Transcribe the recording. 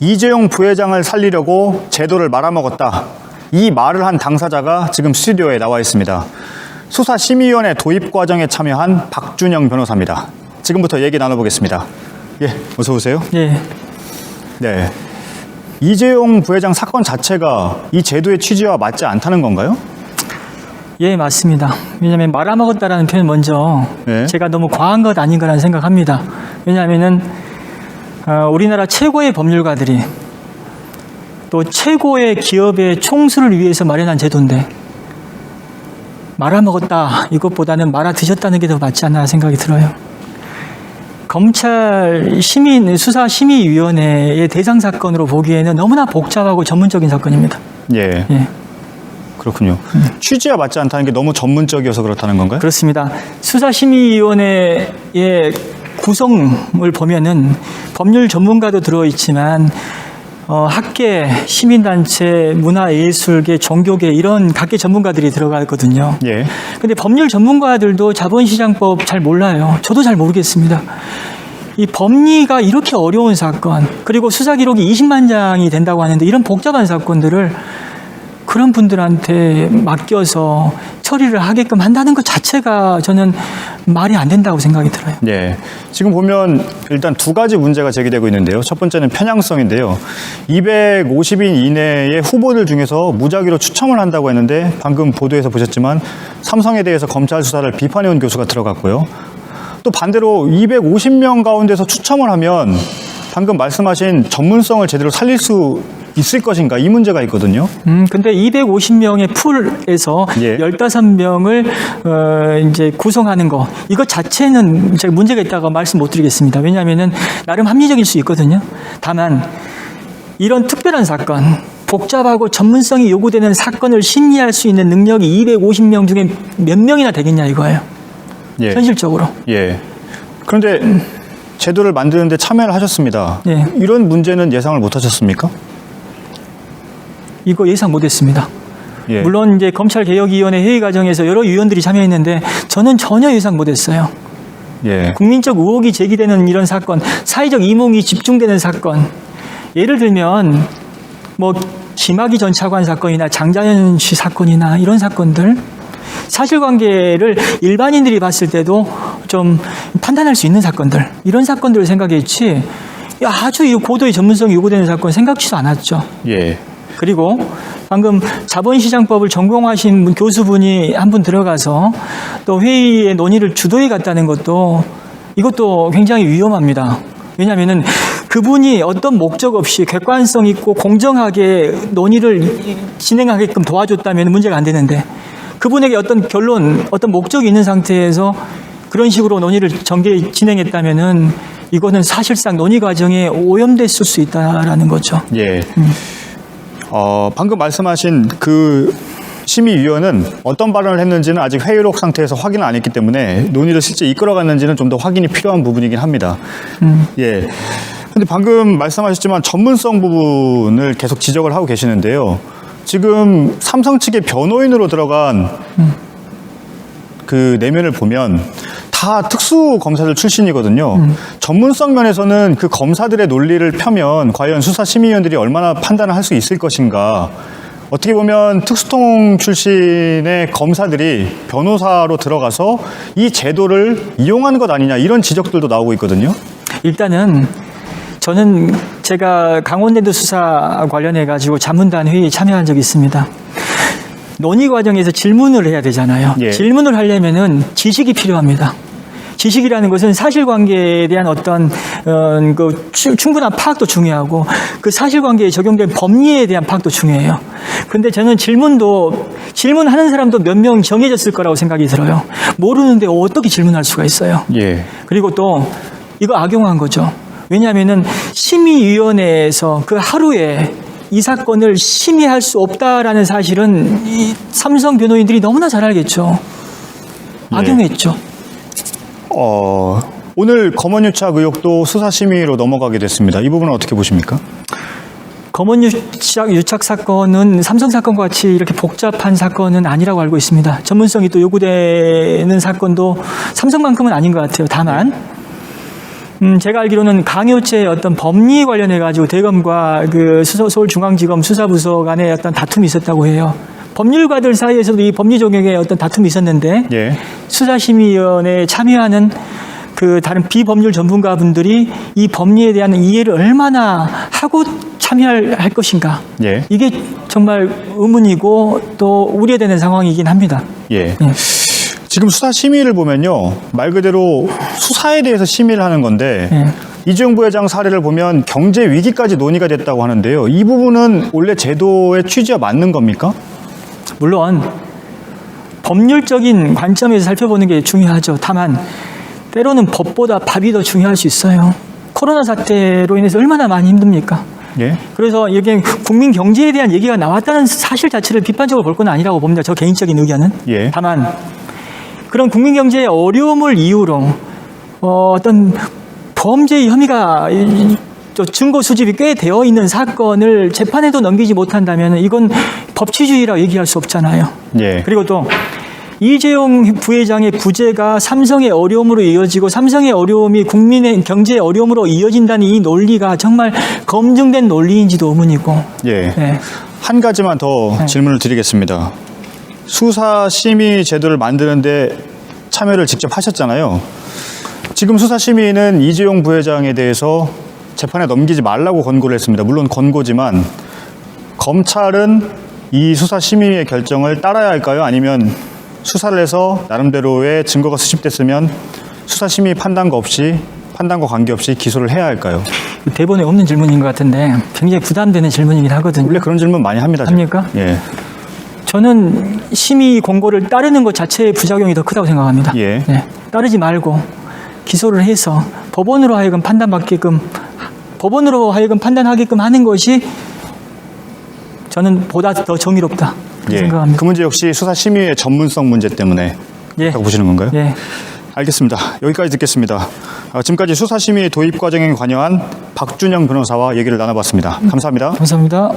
이재용 부회장을 살리려고 제도를 말아먹었다. 이 말을 한 당사자가 지금 스튜디오에 나와 있습니다. 수사심의위원회 도입 과정에 참여한 박준영 변호사입니다. 지금부터 얘기 나눠보겠습니다. 예, 어서 오세요. 예. 네. 이재용 부회장 사건 자체가 이 제도의 취지와 맞지 않다는 건가요? 예, 맞습니다. 왜냐하면 말아먹었다라는 표현 먼저 네. 제가 너무 과한 것 아닌가라는 생각합니다. 왜냐하면은 우리나라 최고의 법률가들이 또 최고의 기업의 총수를 위해서 마련한 제도인데 말아먹었다 이것보다는 말아드셨다는 게 더 맞지 않나 생각이 들어요. 검찰 수사심의위원회의 대상 사건으로 보기에는 너무나 복잡하고 전문적인 사건입니다. 예. 예. 그렇군요. 취지와 맞지 않다는 게 너무 전문적이어서 그렇다는 건가요? 그렇습니다. 수사심의위원회의 구성을 보면은 법률 전문가도 들어있지만 학계, 시민단체, 문화예술계, 종교계 이런 각계 전문가들이 들어가거든요. 예. 근데 법률 전문가들도 자본시장법 잘 몰라요. 저도 잘 모르겠습니다. 이 법리가 이렇게 어려운 사건, 그리고 수사 기록이 20만 장이 된다고 하는데 이런 복잡한 사건들을 그런 분들한테 맡겨서 처리를 하게끔 한다는 것 자체가 저는 말이 안 된다고 생각이 들어요. 예. 지금 보면 일단 두 가지 문제가 제기되고 있는데요. 첫 번째는 편향성인데요. 250인 이내의 후보들 중에서 무작위로 추첨을 한다고 했는데 방금 보도에서 보셨지만 삼성에 대해서 검찰 수사를 비판해온 교수가 들어갔고요. 또 반대로 250명 가운데서 추첨을 하면 방금 말씀하신 전문성을 제대로 살릴 수 있을 것인가 이 문제가 있거든요. 근데 250명의 풀에서 예. 15명을 이제 구성하는 거 이것 자체는 제가 문제가 있다고 말씀 못 드리겠습니다. 왜냐하면은 나름 합리적일 수 있거든요. 다만 이런 특별한 사건, 복잡하고 전문성이 요구되는 사건을 심리할 수 있는 능력이 250명 중에 몇 명이나 되겠냐 이거예요. 예. 현실적으로. 예. 그런데 제도를 만드는데 참여를 하셨습니다. 예. 이런 문제는 예상을 못 하셨습니까? 이거 예상 못했습니다. 예. 물론 이제 검찰개혁위원회 회의 과정에서 여러 위원들이 참여했는데 저는 전혀 예상 못했어요. 예. 국민적 의혹이 제기되는 이런 사건, 사회적 이목이 집중되는 사건, 예를 들면 뭐 김학의 전 차관 사건이나 장자연 씨 사건이나 이런 사건들, 사실관계를 일반인들이 봤을 때도 좀 판단할 수 있는 사건들, 이런 사건들을 생각했지 아주 고도의 전문성이 요구되는 사건 생각지도 않았죠. 예. 그리고 방금 자본시장법을 전공하신 교수분이 한 분 들어가서 또 회의의 논의를 주도해 갔다는 것도 이것도 굉장히 위험합니다. 왜냐하면은 그분이 어떤 목적 없이 객관성 있고 공정하게 논의를 진행하게끔 도와줬다면 문제가 안 되는데 그분에게 어떤 결론, 어떤 목적이 있는 상태에서 그런 식으로 논의를 진행했다면은 이거는 사실상 논의 과정에 오염됐을 수 있다라는 거죠. 예. 방금 말씀하신 그 심의위원은 어떤 발언을 했는지는 아직 회의록 상태에서 확인을 안 했기 때문에 논의를 실제 이끌어갔는지는 좀 더 확인이 필요한 부분이긴 합니다. 예. 근데 방금 말씀하셨지만 전문성 부분을 계속 지적을 하고 계시는데요. 지금 삼성 측의 변호인으로 들어간 그 내면을 보면 다 특수 검사들 출신이거든요. 전문성 면에서는 그 검사들의 논리를 펴면 과연 수사심의위원들이 얼마나 판단을 할 수 있을 것인가. 어떻게 보면 특수통 출신의 검사들이 변호사로 들어가서 이 제도를 이용한 것 아니냐 이런 지적들도 나오고 있거든요. 일단은 저는 제가 강원랜드 수사 관련해 가지고 자문단 회의에 참여한 적이 있습니다. 논의 과정에서 질문을 해야 되잖아요. 예. 질문을 하려면은 지식이 필요합니다. 지식이라는 것은 사실관계에 대한 어떤 그 충분한 파악도 중요하고 그 사실관계에 적용된 법리에 대한 파악도 중요해요. 그런데 저는 질문하는 사람도 몇 명 정해졌을 거라고 생각이 들어요. 모르는데 어떻게 질문할 수가 있어요. 예. 그리고 또 이거 악용한 거죠. 왜냐하면은 심의위원회에서 그 하루에 이 사건을 심의할 수 없다라는 사실은 이 삼성 변호인들이 너무나 잘 알겠죠. 악용했죠. 오늘 검언유착 의혹도 수사심의로 넘어가게 됐습니다. 이 부분은 어떻게 보십니까? 검언유착 사건은 삼성 사건과 같이 이렇게 복잡한 사건은 아니라고 알고 있습니다. 전문성이 또 요구되는 사건도 삼성만큼은 아닌 것 같아요. 다만 제가 알기로는 강요죄 어떤 법리 관련해 가지고 대검과 그 서울중앙지검 수사부서 간에 어떤 다툼이 있었다고 해요. 법률가들 사이에서도 이 법리 적용에 어떤 다툼이 있었는데 예. 수사심의위원회에 참여하는 그 다른 비법률 전문가분들이 이 법리에 대한 이해를 얼마나 하고 참여할 것인가. 예. 이게 정말 의문이고 또 우려되는 상황이긴 합니다. 예. 지금 수사 심의를 보면요, 말 그대로 수사에 대해서 심의를 하는 건데 이재용 부회장 사례를 보면 경제 위기까지 논의가 됐다고 하는데요. 이 부분은 원래 제도의 취지와 맞는 겁니까? 물론 법률적인 관점에서 살펴보는 게 중요하죠. 다만 때로는 법보다 밥이 더 중요할 수 있어요. 코로나 사태로 인해서 얼마나 많이 힘듭니까? 예. 그래서 이게 국민 경제에 대한 얘기가 나왔다는 사실 자체를 비판적으로 볼 건 아니라고 봅니다. 저 개인적인 의견은. 예. 다만 그런 국민 경제의 어려움을 이유로 어떤 범죄 혐의가 증거 수집이 꽤 되어 있는 사건을 재판에도 넘기지 못한다면 이건 법치주의라고 얘기할 수 없잖아요. 예. 그리고 또 이재용 부회장의 부재가 삼성의 어려움으로 이어지고 삼성의 어려움이 국민의 경제의 어려움으로 이어진다는 이 논리가 정말 검증된 논리인지도 의문이고. 예. 네. 한 가지만 더 질문을 드리겠습니다. 수사 심의 제도를 만드는데 참여를 직접 하셨잖아요. 지금 수사 심의는 이재용 부회장에 대해서 재판에 넘기지 말라고 권고를 했습니다. 물론 권고지만 검찰은 이 수사 심의의 결정을 따라야 할까요? 아니면 수사를 해서 나름대로의 증거가 수집됐으면 수사 심의 판단과 관계없이 기소를 해야 할까요? 대본에 없는 질문인 것 같은데 굉장히 부담되는 질문이긴 하거든요. 원래 그런 질문 많이 합니다. 합니까? 예. 저는 심의 공고를 따르는 것 자체의 부작용이 더 크다고 생각합니다. 예. 네. 따르지 말고 기소를 해서 법원으로 하여금 판단하게끔 하는 것이 저는 보다 더 정의롭다 예. 생각합니다. 그 문제 역시 수사 심의의 전문성 문제 때문에 예. 라고 보시는 건가요? 예. 알겠습니다. 여기까지 듣겠습니다. 지금까지 수사 심의 도입 과정에 관여한 박준영 변호사와 얘기를 나눠봤습니다. 감사합니다. 감사합니다.